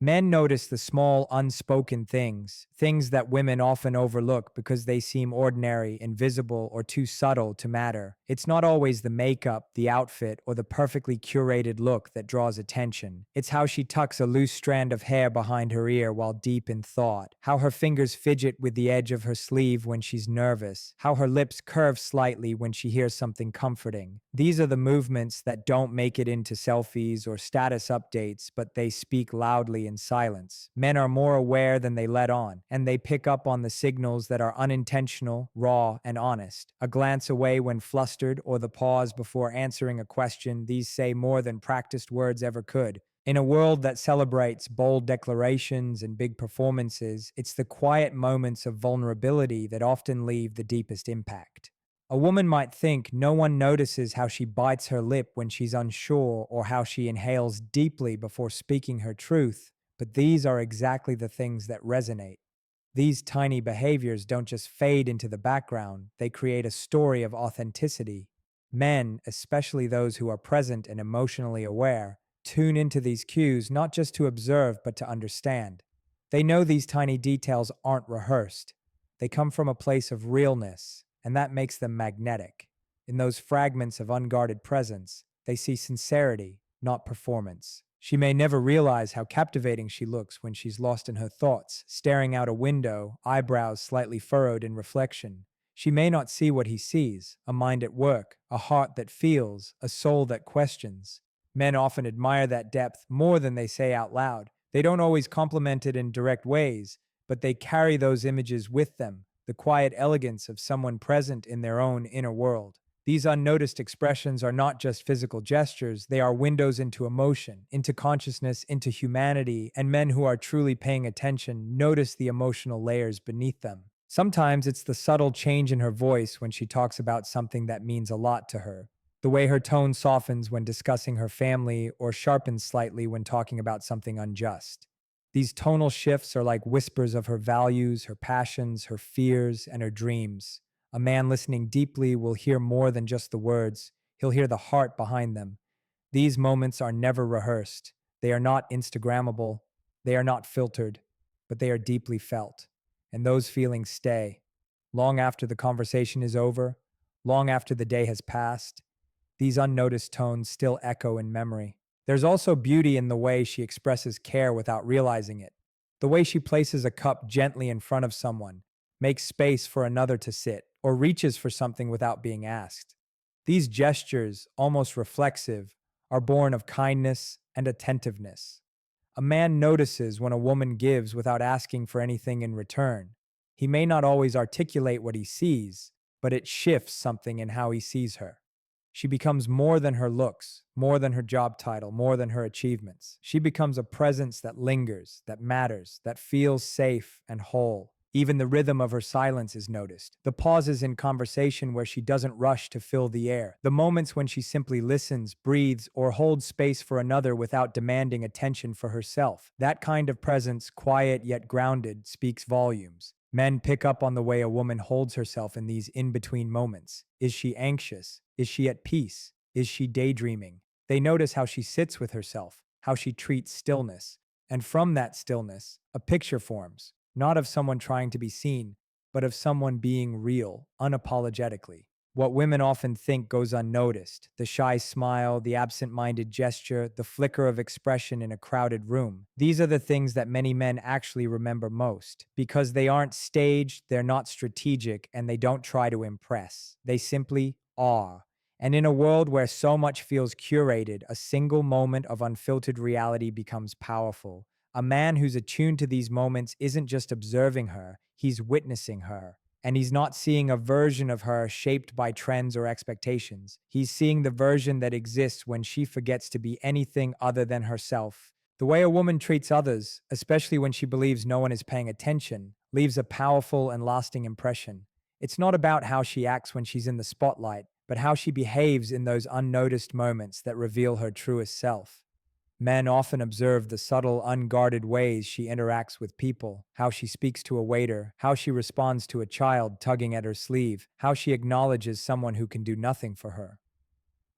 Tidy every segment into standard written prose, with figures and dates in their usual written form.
Men notice the small, unspoken things, things that women often overlook because they seem ordinary, invisible, or too subtle to matter. It's not always the makeup, the outfit, or the perfectly curated look that draws attention. It's how she tucks a loose strand of hair behind her ear while deep in thought, how her fingers fidget with the edge of her sleeve when she's nervous, how her lips curve slightly when she hears something comforting. These are the movements that don't make it into selfies or status updates, but they speak loudly in silence. Men are more aware than they let on, and they pick up on the signals that are unintentional, raw, and honest. A glance away when flustered or the pause before answering a question, these say more than practiced words ever could. In a world that celebrates bold declarations and big performances, it's the quiet moments of vulnerability that often leave the deepest impact. A woman might think no one notices how she bites her lip when she's unsure or how she inhales deeply before speaking her truth, but these are exactly the things that resonate. These tiny behaviors don't just fade into the background, they create a story of authenticity. Men, especially those who are present and emotionally aware, tune into these cues not just to observe but to understand. They know these tiny details aren't rehearsed. They come from a place of realness, and that makes them magnetic. In those fragments of unguarded presence, they see sincerity, not performance. She may never realize how captivating she looks when she's lost in her thoughts, staring out a window, eyebrows slightly furrowed in reflection. She may not see what he sees, a mind at work, a heart that feels, a soul that questions. Men often admire that depth more than they say out loud. They don't always compliment it in direct ways, but they carry those images with them, the quiet elegance of someone present in their own inner world. These unnoticed expressions are not just physical gestures, they are windows into emotion, into consciousness, into humanity, and men who are truly paying attention notice the emotional layers beneath them. Sometimes it's the subtle change in her voice when she talks about something that means a lot to her, the way her tone softens when discussing her family or sharpens slightly when talking about something unjust. These tonal shifts are like whispers of her values, her passions, her fears, and her dreams. A man listening deeply will hear more than just the words, he'll hear the heart behind them. These moments are never rehearsed. They are not Instagrammable. They are not filtered, but they are deeply felt. And those feelings stay. Long after the conversation is over, long after the day has passed, these unnoticed tones still echo in memory. There's also beauty in the way she expresses care without realizing it. The way she places a cup gently in front of someone, makes space for another to sit, or reaches for something without being asked. These gestures, almost reflexive, are born of kindness and attentiveness. A man notices when a woman gives without asking for anything in return. He may not always articulate what he sees, but it shifts something in how he sees her. She becomes more than her looks, more than her job title, more than her achievements. She becomes a presence that lingers, that matters, that feels safe and whole. Even the rhythm of her silence is noticed. The pauses in conversation where she doesn't rush to fill the air. The moments when she simply listens, breathes, or holds space for another without demanding attention for herself. That kind of presence, quiet yet grounded, speaks volumes. Men pick up on the way a woman holds herself in these in-between moments. Is she anxious? Is she at peace? Is she daydreaming? They notice how she sits with herself, how she treats stillness. And from that stillness, a picture forms, not of someone trying to be seen, but of someone being real, unapologetically. What women often think goes unnoticed, the shy smile, the absent-minded gesture, the flicker of expression in a crowded room. These are the things that many men actually remember most. Because they aren't staged, they're not strategic, and they don't try to impress. They simply are. And in a world where so much feels curated, a single moment of unfiltered reality becomes powerful. A man who's attuned to these moments isn't just observing her, he's witnessing her. And he's not seeing a version of her shaped by trends or expectations. He's seeing the version that exists when she forgets to be anything other than herself. The way a woman treats others, especially when she believes no one is paying attention, leaves a powerful and lasting impression. It's not about how she acts when she's in the spotlight, but how she behaves in those unnoticed moments that reveal her truest self. Men often observe the subtle, unguarded ways she interacts with people, how she speaks to a waiter, how she responds to a child tugging at her sleeve, how she acknowledges someone who can do nothing for her.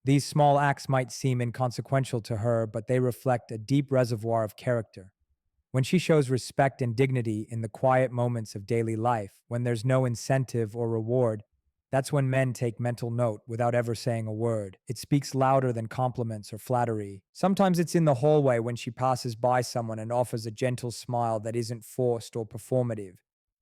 These small acts might seem inconsequential to her, but they reflect a deep reservoir of character. When she shows respect and dignity in the quiet moments of daily life, when there's no incentive or reward, that's when men take mental note without ever saying a word. It speaks louder than compliments or flattery. Sometimes it's in the hallway when she passes by someone and offers a gentle smile that isn't forced or performative.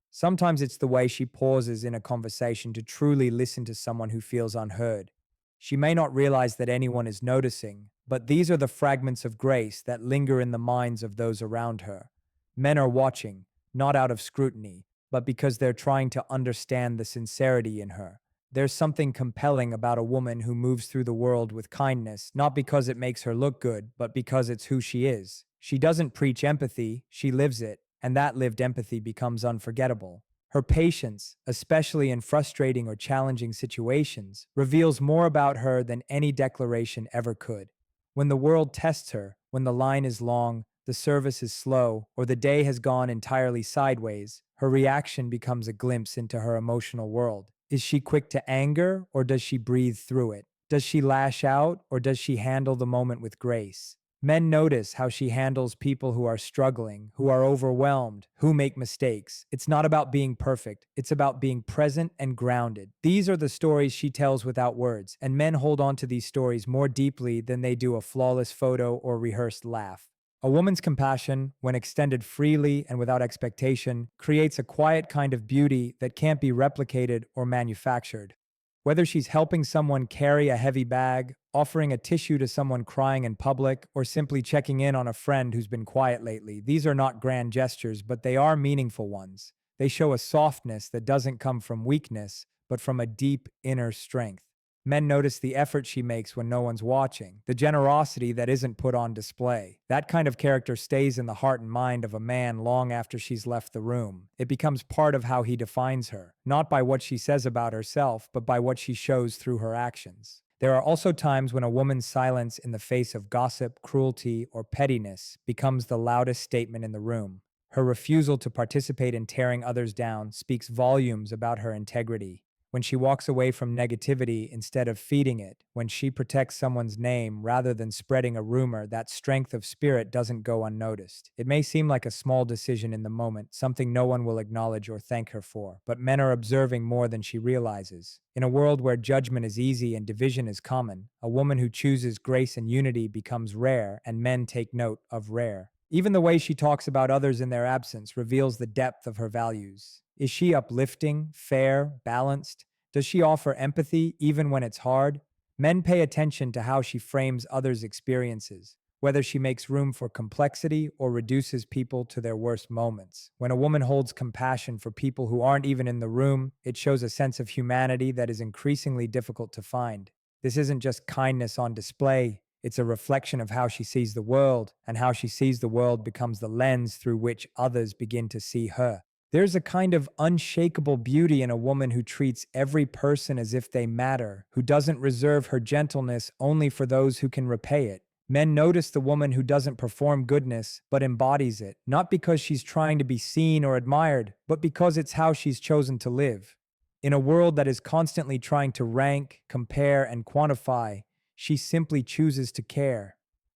Sometimes it's the way she pauses in a conversation to truly listen to someone who feels unheard. She may not realize that anyone is noticing, but these are the fragments of grace that linger in the minds of those around her. Men are watching, not out of scrutiny, but because they're trying to understand the sincerity in her. There's something compelling about a woman who moves through the world with kindness, not because it makes her look good, but because it's who she is. She doesn't preach empathy, she lives it, and that lived empathy becomes unforgettable. Her patience, especially in frustrating or challenging situations, reveals more about her than any declaration ever could. When the world tests her, when the line is long, the service is slow, or the day has gone entirely sideways, her reaction becomes a glimpse into her emotional world. Is she quick to anger, or does she breathe through it? Does she lash out, or does she handle the moment with grace? Men notice how she handles people who are struggling, who are overwhelmed, who make mistakes. It's not about being perfect, it's about being present and grounded. These are the stories she tells without words, and men hold on to these stories more deeply than they do a flawless photo or rehearsed laugh. A woman's compassion, when extended freely and without expectation, creates a quiet kind of beauty that can't be replicated or manufactured. Whether she's helping someone carry a heavy bag, offering a tissue to someone crying in public, or simply checking in on a friend who's been quiet lately, these are not grand gestures, but they are meaningful ones. They show a softness that doesn't come from weakness, but from a deep inner strength. Men notice the effort she makes when no one's watching, the generosity that isn't put on display. That kind of character stays in the heart and mind of a man long after she's left the room. It becomes part of how he defines her, not by what she says about herself, but by what she shows through her actions. There are also times when a woman's silence in the face of gossip, cruelty, or pettiness becomes the loudest statement in the room. Her refusal to participate in tearing others down speaks volumes about her integrity. When she walks away from negativity instead of feeding it, when she protects someone's name rather than spreading a rumor, that strength of spirit doesn't go unnoticed. It may seem like a small decision in the moment, something no one will acknowledge or thank her for, but men are observing more than she realizes. In a world where judgment is easy and division is common, a woman who chooses grace and unity becomes rare, and men take note of rare. Even the way she talks about others in their absence reveals the depth of her values. Is she uplifting, fair, balanced? Does she offer empathy even when it's hard? Men pay attention to how she frames others' experiences, whether she makes room for complexity or reduces people to their worst moments. When a woman holds compassion for people who aren't even in the room, it shows a sense of humanity that is increasingly difficult to find. This isn't just kindness on display, it's a reflection of how she sees the world, and how she sees the world becomes the lens through which others begin to see her. There's a kind of unshakable beauty in a woman who treats every person as if they matter, who doesn't reserve her gentleness only for those who can repay it. Men notice the woman who doesn't perform goodness, but embodies it, not because she's trying to be seen or admired, but because it's how she's chosen to live. In a world that is constantly trying to rank, compare, and quantify, she simply chooses to care.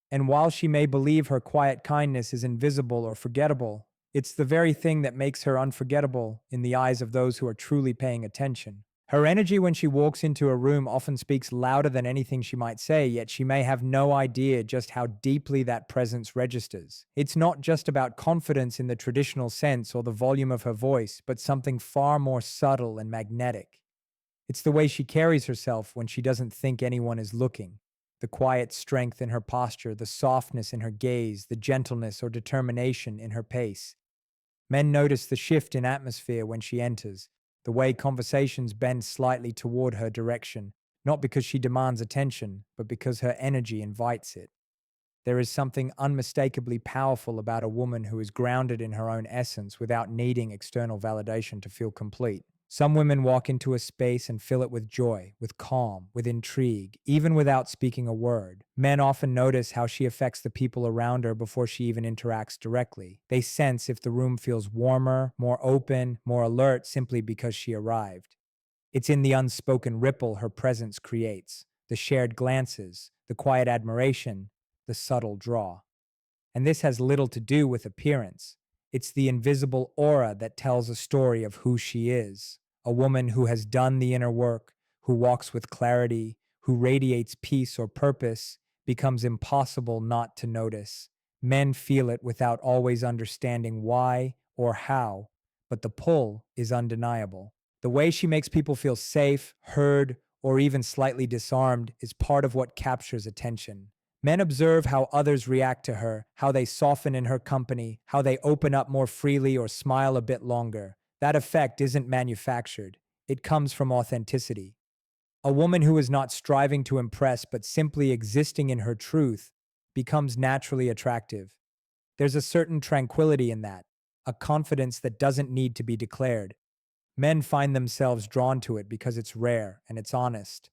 And while she may believe her quiet kindness is invisible or forgettable, it's the very thing that makes her unforgettable in the eyes of those who are truly paying attention. Her energy when she walks into a room often speaks louder than anything she might say, yet she may have no idea just how deeply that presence registers. It's not just about confidence in the traditional sense or the volume of her voice, but something far more subtle and magnetic. It's the way she carries herself when she doesn't think anyone is looking. The quiet strength in her posture, the softness in her gaze, the gentleness or determination in her pace. Men notice the shift in atmosphere when she enters, the way conversations bend slightly toward her direction, not because she demands attention, but because her energy invites it. There is something unmistakably powerful about a woman who is grounded in her own essence without needing external validation to feel complete. Some women walk into a space and fill it with joy, with calm, with intrigue, even without speaking a word. Men often notice how she affects the people around her before she even interacts directly. They sense if the room feels warmer, more open, more alert simply because she arrived. It's in the unspoken ripple her presence creates, the shared glances, the quiet admiration, the subtle draw. And this has little to do with appearance. It's the invisible aura that tells a story of who she is. A woman who has done the inner work, who walks with clarity, who radiates peace or purpose, becomes impossible not to notice. Men feel it without always understanding why or how, but the pull is undeniable. The way she makes people feel safe, heard, or even slightly disarmed is part of what captures attention. Men observe how others react to her, how they soften in her company, how they open up more freely or smile a bit longer. That effect isn't manufactured, it comes from authenticity. A woman who is not striving to impress but simply existing in her truth becomes naturally attractive. There's a certain tranquility in that, a confidence that doesn't need to be declared. Men find themselves drawn to it because it's rare and it's honest.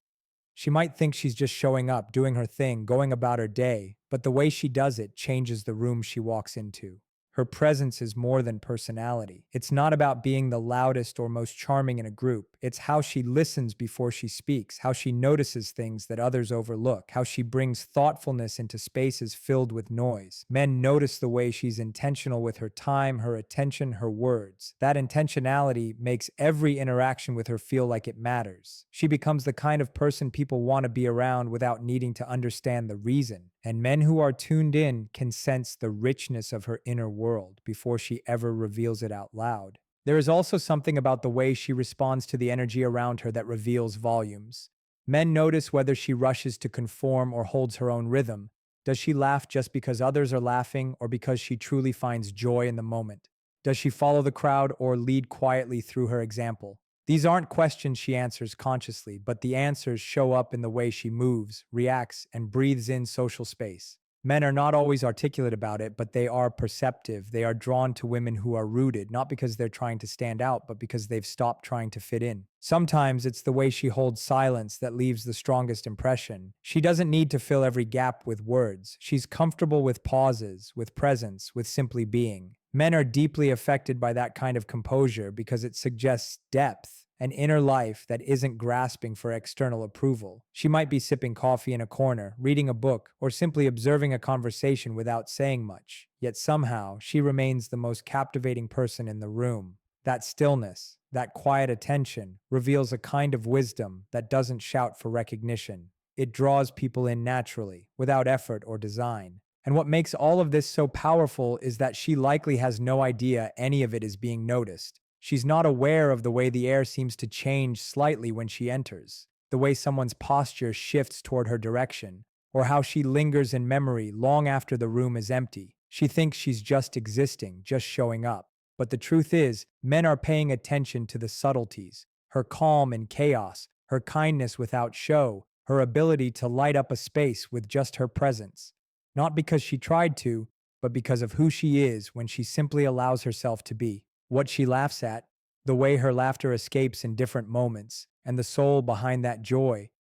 She might think she's just showing up, doing her thing, going about her day, but the way she does it changes the room she walks into. Her presence is more than personality. It's not about being the loudest or most charming in a group. It's how she listens before she speaks, how she notices things that others overlook, how she brings thoughtfulness into spaces filled with noise. Men notice the way she's intentional with her time, her attention, her words. That intentionality makes every interaction with her feel like it matters. She becomes the kind of person people want to be around without needing to understand the reason. And men who are tuned in can sense the richness of her inner world before she ever reveals it out loud. There is also something about the way she responds to the energy around her that reveals volumes. Men notice whether she rushes to conform or holds her own rhythm. Does she laugh just because others are laughing or because she truly finds joy in the moment? Does she follow the crowd or lead quietly through her example? These aren't questions she answers consciously, but the answers show up in the way she moves, reacts, and breathes in social space. Men are not always articulate about it, but they are perceptive. They are drawn to women who are rooted, not because they're trying to stand out, but because they've stopped trying to fit in. Sometimes it's the way she holds silence that leaves the strongest impression. She doesn't need to fill every gap with words. She's comfortable with pauses, with presence, with simply being. Men are deeply affected by that kind of composure because it suggests depth, an inner life that isn't grasping for external approval. She might be sipping coffee in a corner, reading a book, or simply observing a conversation without saying much. Yet somehow, she remains the most captivating person in the room. That stillness, that quiet attention, reveals a kind of wisdom that doesn't shout for recognition. It draws people in naturally, without effort or design. And what makes all of this so powerful is that she likely has no idea any of it is being noticed. She's not aware of the way the air seems to change slightly when she enters, the way someone's posture shifts toward her direction, or how she lingers in memory long after the room is empty. She thinks she's just existing, just showing up. But the truth is, men are paying attention to the subtleties, her calm in chaos, her kindness without show, her ability to light up a space with just her presence. Not because she tried to, but because of who she is when she simply allows herself to be. What she laughs at, the way her laughter escapes in different moments, and the soul behind that joy.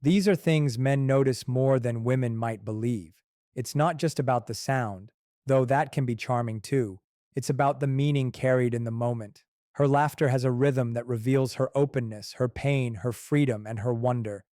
These are things men notice more than women might believe. It's not just about the sound, though that can be charming too. It's about the meaning carried in the moment. Her laughter has a rhythm that reveals her openness, her pain, her freedom, and her wonder.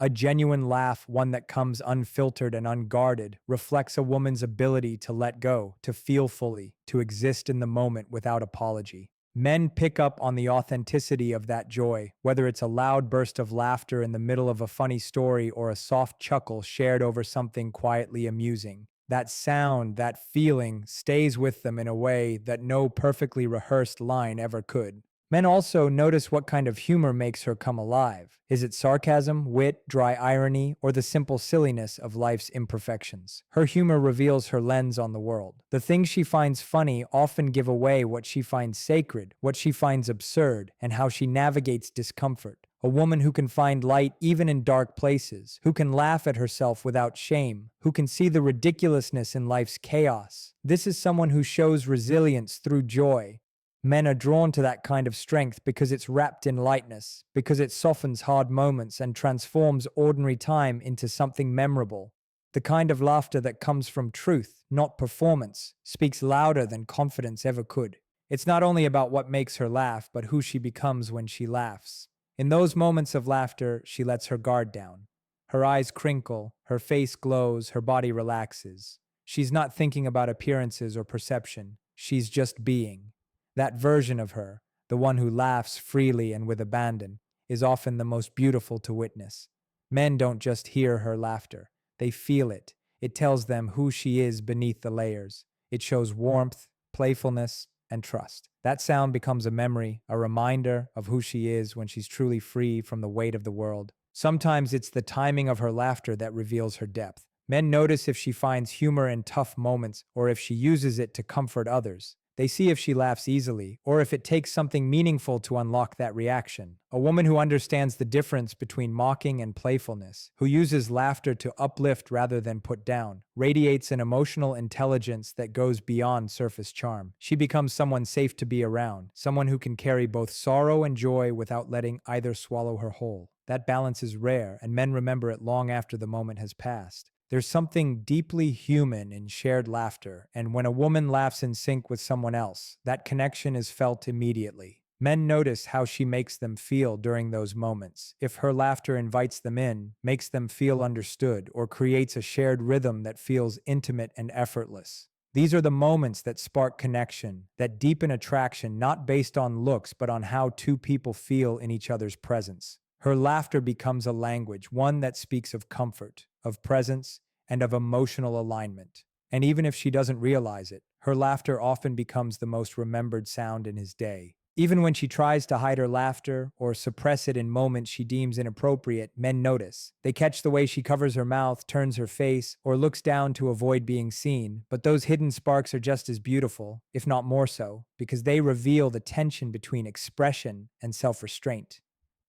A genuine laugh, one that comes unfiltered and unguarded, reflects a woman's ability to let go, to feel fully, to exist in the moment without apology. Men pick up on the authenticity of that joy, whether it's a loud burst of laughter in the middle of a funny story or a soft chuckle shared over something quietly amusing. That sound, that feeling, stays with them in a way that no perfectly rehearsed line ever could. Men also notice what kind of humor makes her come alive. Is it sarcasm, wit, dry irony, or the simple silliness of life's imperfections? Her humor reveals her lens on the world. The things she finds funny often give away what she finds sacred, what she finds absurd, and how she navigates discomfort. A woman who can find light even in dark places, who can laugh at herself without shame, who can see the ridiculousness in life's chaos. This is someone who shows resilience through joy. Men are drawn to that kind of strength because it's wrapped in lightness, because it softens hard moments and transforms ordinary time into something memorable. The kind of laughter that comes from truth, not performance, speaks louder than confidence ever could. It's not only about what makes her laugh, but who she becomes when she laughs. In those moments of laughter, she lets her guard down. Her eyes crinkle, her face glows, her body relaxes. She's not thinking about appearances or perception. She's just being. That version of her, the one who laughs freely and with abandon, is often the most beautiful to witness. Men don't just hear her laughter, they feel it. It tells them who she is beneath the layers. It shows warmth, playfulness, and trust. That sound becomes a memory, a reminder of who she is when she's truly free from the weight of the world. Sometimes it's the timing of her laughter that reveals her depth. Men notice if she finds humor in tough moments or if she uses it to comfort others. They see if she laughs easily or if it takes something meaningful to unlock that reaction. A woman who understands the difference between mocking and playfulness, who uses laughter to uplift rather than put down, radiates an emotional intelligence that goes beyond surface charm. She becomes someone safe to be around, someone who can carry both sorrow and joy without letting either swallow her whole. That balance is rare, and men remember it long after the moment has passed. There's something deeply human in shared laughter, and when a woman laughs in sync with someone else, that connection is felt immediately. Men notice how she makes them feel during those moments. If her laughter invites them in, makes them feel understood, or creates a shared rhythm that feels intimate and effortless. These are the moments that spark connection, that deepen attraction, not based on looks, but on how two people feel in each other's presence. Her laughter becomes a language, one that speaks of comfort, of presence, and of emotional alignment. And even if she doesn't realize it, her laughter often becomes the most remembered sound in his day. Even when she tries to hide her laughter or suppress it in moments she deems inappropriate, men notice. They catch the way she covers her mouth, turns her face, or looks down to avoid being seen. But those hidden sparks are just as beautiful, if not more so, because they reveal the tension between expression and self-restraint.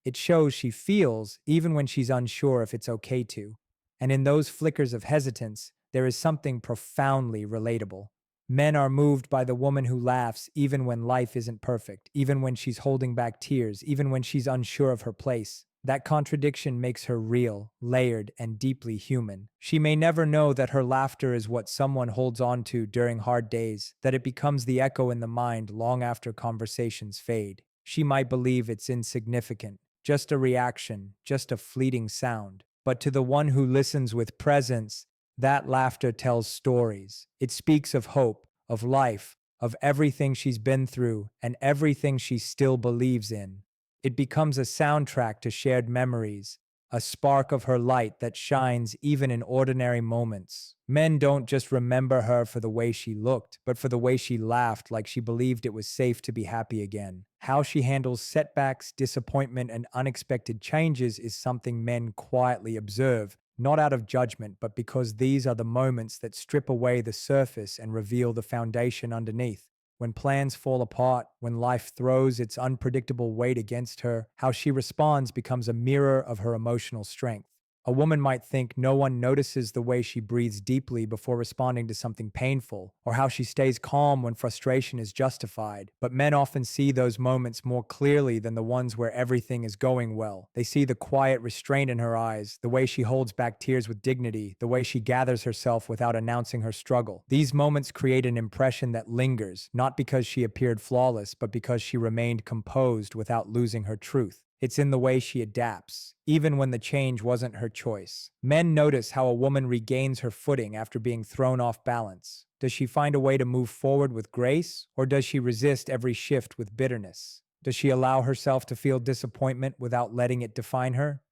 It shows she feels even when she's unsure if it's okay to. And in those flickers of hesitance, there is something profoundly relatable. Men are moved by the woman who laughs even when life isn't perfect, even when she's holding back tears, even when she's unsure of her place. That contradiction makes her real, layered, and deeply human. She may never know that her laughter is what someone holds on to during hard days, that it becomes the echo in the mind long after conversations fade. She might believe it's insignificant, just a reaction, just a fleeting sound. But to the one who listens with presence, that laughter tells stories. It speaks of hope, of life, of everything she's been through and everything she still believes in. It becomes a soundtrack to shared memories, a spark of her light that shines even in ordinary moments. Men don't just remember her for the way she looked, but for the way she laughed like she believed it was safe to be happy again. How she handles setbacks, disappointment, and unexpected changes is something men quietly observe, not out of judgment, but because these are the moments that strip away the surface and reveal the foundation underneath. When plans fall apart, when life throws its unpredictable weight against her, how she responds becomes a mirror of her emotional strength. A woman might think no one notices the way she breathes deeply before responding to something painful, or how she stays calm when frustration is justified. But men often see those moments more clearly than the ones where everything is going well. They see the quiet restraint in her eyes, the way she holds back tears with dignity, the way she gathers herself without announcing her struggle. These moments create an impression that lingers, not because she appeared flawless, but because she remained composed without losing her truth. It's in the way she adapts, even when the change wasn't her choice. Men notice how a woman regains her footing after being thrown off balance. Does she find a way to move forward with grace, or does she resist every shift with bitterness? Does she allow herself to feel disappointment without letting it define her?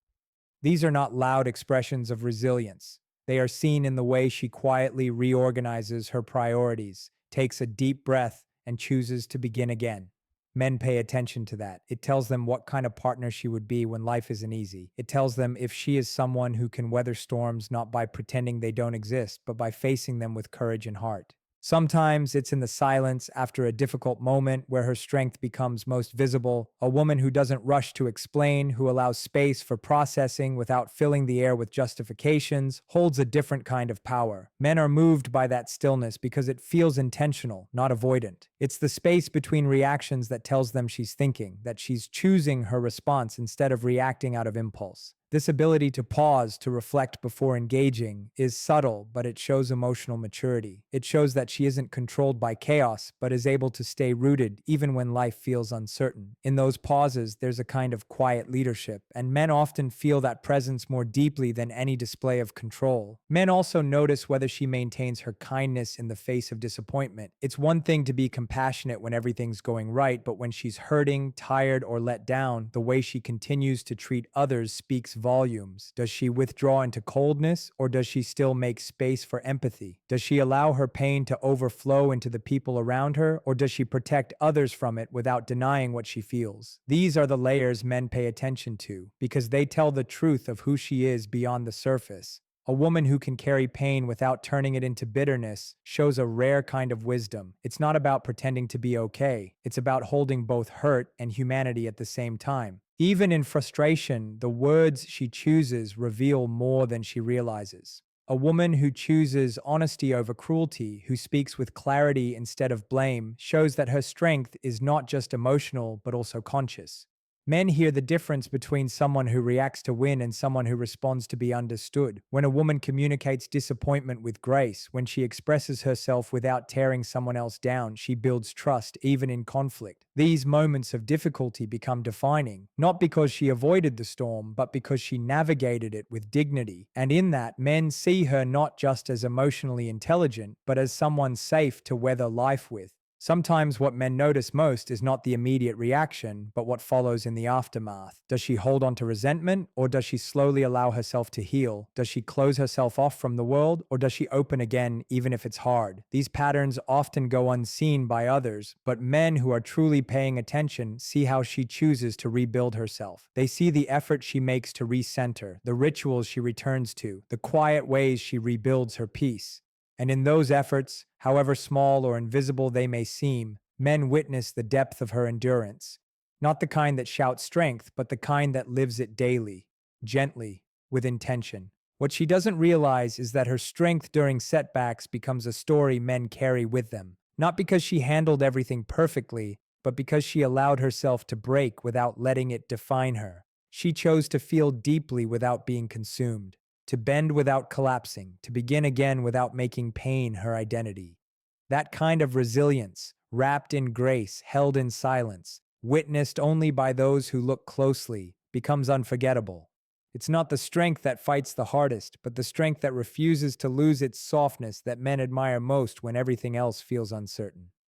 These are not loud expressions of resilience. They are seen in the way she quietly reorganizes her priorities, takes a deep breath, and chooses to begin again. Men pay attention to that. It tells them what kind of partner she would be when life isn't easy. It tells them if she is someone who can weather storms not by pretending they don't exist, but by facing them with courage and heart. Sometimes it's in the silence after a difficult moment where her strength becomes most visible, a woman who doesn't rush to explain, who allows space for processing without filling the air with justifications, holds a different kind of power. Men are moved by that stillness because it feels intentional, not avoidant. It's the space between reactions that tells them she's thinking, that she's choosing her response instead of reacting out of impulse. This ability to pause, to reflect before engaging, is subtle, but it shows emotional maturity. It shows that she isn't controlled by chaos, but is able to stay rooted even when life feels uncertain. In those pauses, there's a kind of quiet leadership, and men often feel that presence more deeply than any display of control. Men also notice whether she maintains her kindness in the face of disappointment. It's one thing to be compassionate when everything's going right, but when she's hurting, tired, or let down, the way she continues to treat others speaks volumes. Does she withdraw into coldness, or does she still make space for empathy? Does she allow her pain to overflow into the people around her, or does she protect others from it without denying what she feels? These are the layers men pay attention to, because they tell the truth of who she is beyond the surface. A woman who can carry pain without turning it into bitterness shows a rare kind of wisdom. It's not about pretending to be okay. It's about holding both hurt and humanity at the same time. Even in frustration, the words she chooses reveal more than she realizes. A woman who chooses honesty over cruelty, who speaks with clarity instead of blame, shows that her strength is not just emotional but also conscious. Men hear the difference between someone who reacts to win and someone who responds to be understood. When a woman communicates disappointment with grace, when she expresses herself without tearing someone else down, she builds trust even in conflict. These moments of difficulty become defining, not because she avoided the storm, but because she navigated it with dignity. And in that, men see her not just as emotionally intelligent, but as someone safe to weather life with. Sometimes what men notice most is not the immediate reaction, but what follows in the aftermath. Does she hold on to resentment, or does she slowly allow herself to heal? Does she close herself off from the world, or does she open again even if it's hard? These patterns often go unseen by others, but men who are truly paying attention see how she chooses to rebuild herself. They see the effort she makes to recenter, the rituals she returns to, the quiet ways she rebuilds her peace. And in those efforts, however small or invisible they may seem, men witness the depth of her endurance, not the kind that shouts strength, but the kind that lives it daily, gently, with intention. What she doesn't realize is that her strength during setbacks becomes a story men carry with them, not because she handled everything perfectly, but because she allowed herself to break without letting it define her. She chose to feel deeply without being consumed, to bend without collapsing, to begin again without making pain her identity. That kind of resilience, wrapped in grace, held in silence, witnessed only by those who look closely, becomes unforgettable. It's not the strength that fights the hardest, but the strength that refuses to lose its softness that men admire most when everything else feels uncertain.